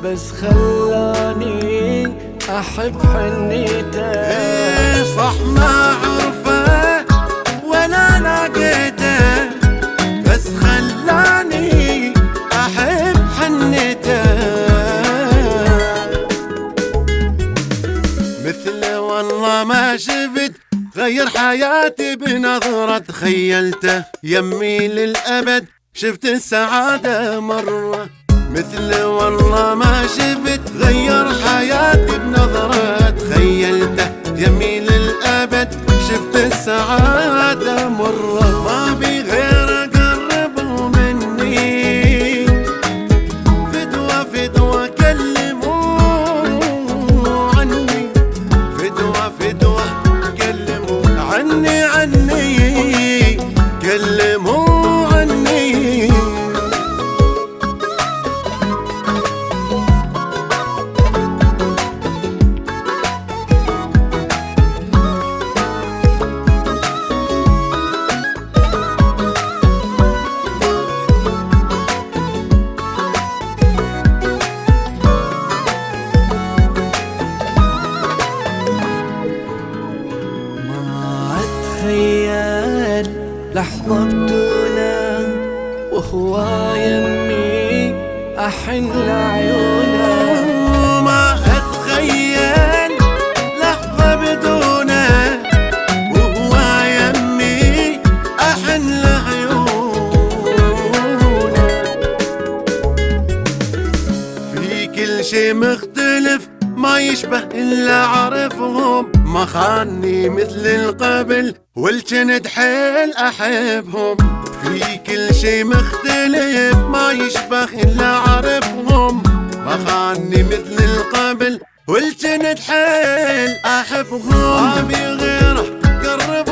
بس خلاني أحب حنيته. صح ما عرفه ولا لقيته، بس خلاني أحب حنيته. مثله والله ما شفت، غير حياتي بنظرة تخيلته. يمي للأبد شفت السعادة مرة، مثله والله ما شفت. غير حياتي بنظرة تخيلته. يمي للأبد شفت السعادة مرة. ما بي غير قربوا مني، فدوة فدوة كلموا عني، فدوة فدوة كلموا عني، عني كلموا عني. أتخيل لحظة بدونه وهو يمي أحن لعيونه. ما أتخيل لحظة بدونه وهو يمي أحن لعيونه. في كل شي مختلف ما يشبه إلا عرفهم. ما خاني مثل القبل والجند حيل أحبهم. في كل شي مختلف ما يشبه إلا عرفهم. ما خاني مثل القبل والجند حيل أحبهم. ما بي غيره قرب